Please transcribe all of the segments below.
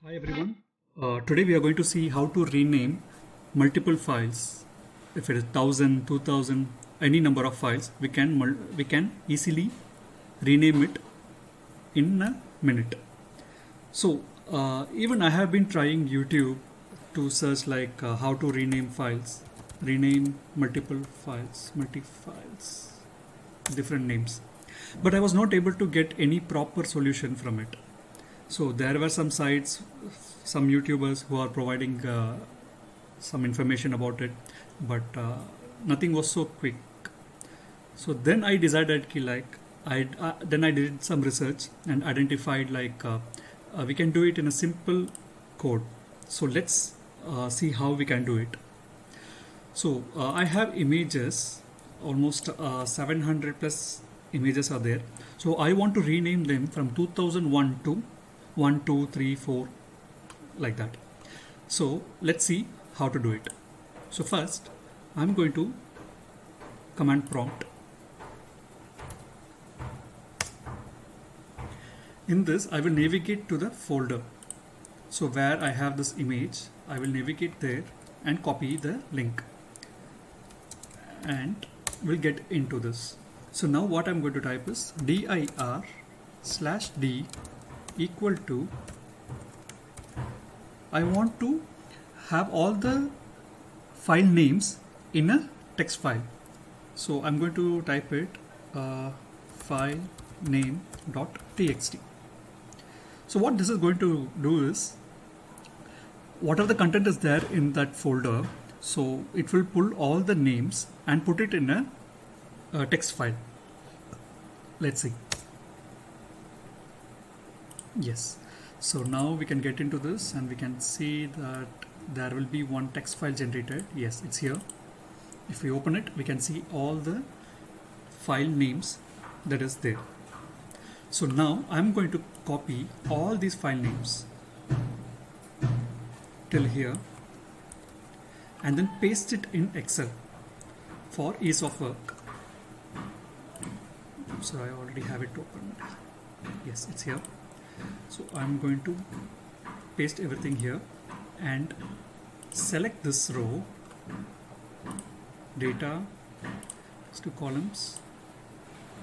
Hi everyone. Today we are going to see how to rename multiple files. If it is 1000, 2000, any number of files, we can easily rename it in a minute. So even I have been trying YouTube to search like how to rename files, rename multiple files, multi files, different names, but I was not able to get any proper solution from it. So there were some sites, some YouTubers who are providing some information about it, but nothing was so quick. So then I decided ki like I did some research and identified like we can do it in a simple code. So let's see how we can do it. So I have images, almost 700 plus images are there. So I want to rename them from 2001 to 1, 2, 3, 4, like that. So let's see how to do it. So first I'm going to command prompt. In this I will navigate to the folder. So where I have this image, I will navigate there and copy the link and we'll get into this. So now what I'm going to type is dir/d equal to, I want to have all the file names in a text file. So I'm going to type it filename.txt. So what this is going to do is, whatever the content is there in that folder, so it will pull all the names and put it in a text file. Let's see. Yes. So now we can get into this and we can see that there will be one text file generated. Yes, it's here. If we open it, we can see all the file names that is there. So now I'm going to copy all these file names till here and then paste it in Excel for ease of work. So I already have it opened. Yes, it's here. So I'm going to paste everything here and select this row, data, two columns,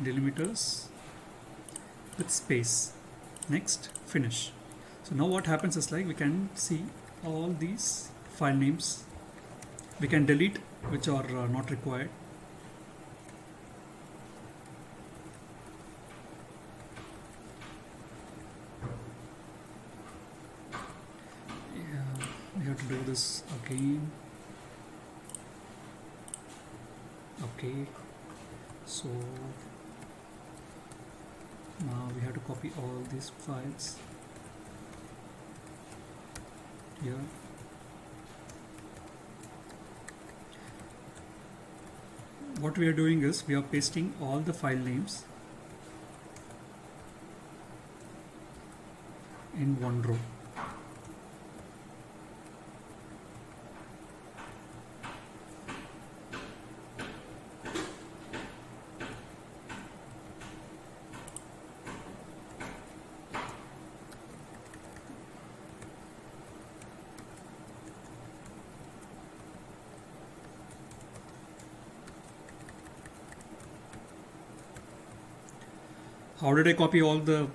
delimiters with space. Next, finish. So now what happens is like we can see all these file names. We can delete which are not required. We have to do this again. Okay, so now we have to copy all these files here. What we are doing is we are pasting all the file names in one row. How did I copy all the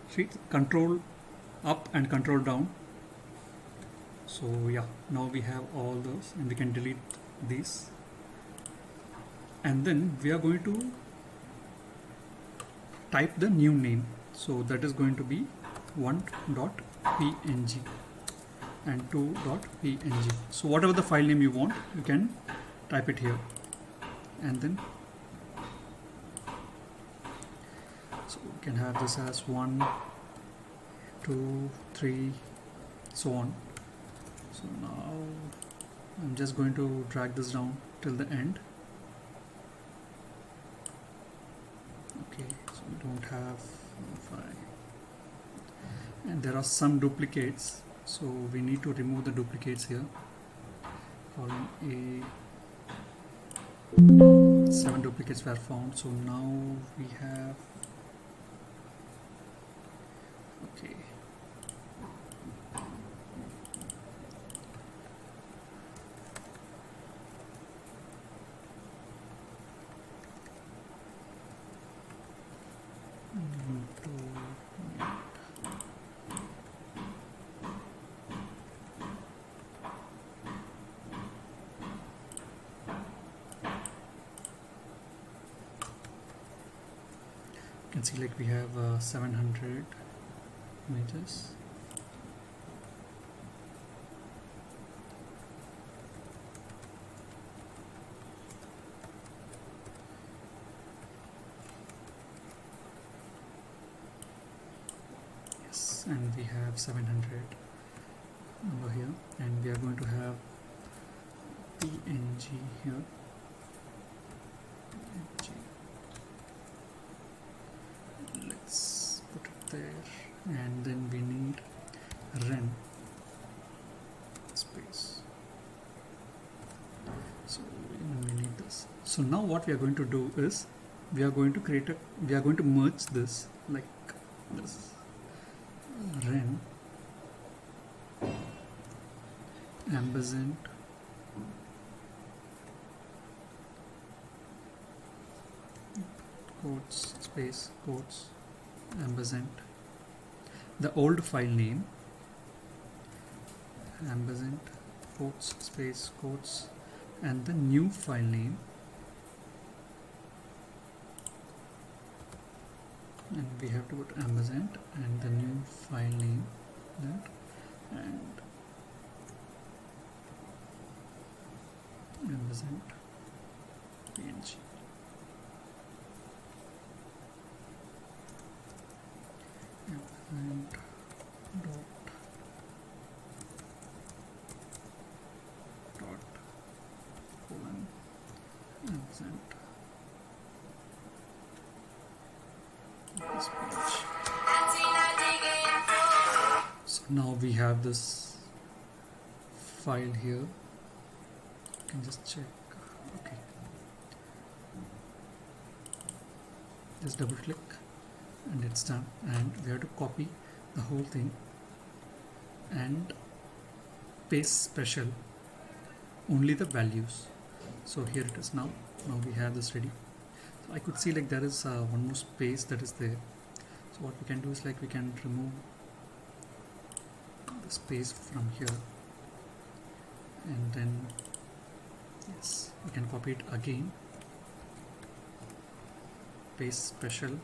sheets? Control up and control down. So yeah, now we have all those and we can delete these. And then we are going to type the new name. So that is going to be 1.png and 2.png. So whatever the file name you want, you can type it here and then so we can have this as 1, 2, 3, so on. So now I'm just going to drag this down till the end. Okay, so we don't have file and there are some duplicates, so we need to remove the duplicates here. Column A, 7 duplicates were found, so now we have, okay, can see like we have 700 images. Yes, and we have 700 over here, and we are going to have PNG here. PNG. Let's put it there, and then we need ren space. So we need this. So now what we are going to do is we are going to merge this like this. Ren ampersand quotes space quotes ampersand the old file name ampersand quotes space quotes and the new file name, and we have to put ampersand and the new file name that and ampersand png. And dot colon ampersand this page. So now we have this file here. You can just check. Okay, just double click and it's done, and we have to copy the whole thing and paste special only the values. So here it is. Now we have this ready. So I could see like there is one more space that is there. So what we can do is like we can remove the space from here, and then yes, we can copy it again, paste special.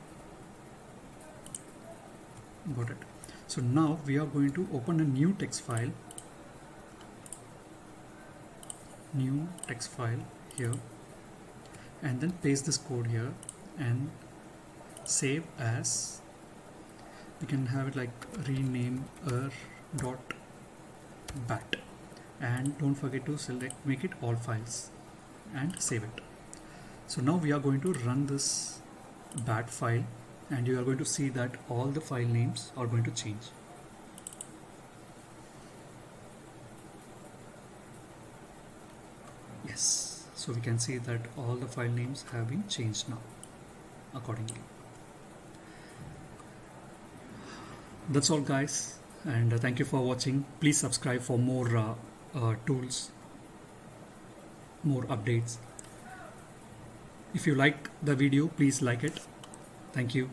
Got it. So now we are going to open a new text file here, and then paste this code here and save as. We can have it like rename dot bat, and don't forget to make it all files and save it. So now we are going to run this bat file, and you are going to see that all the file names are going to change. Yes, so we can see that all the file names have been changed now accordingly. That's all guys, and thank you for watching. Please subscribe for more tools, more updates. If you like the video, please like it. Thank you.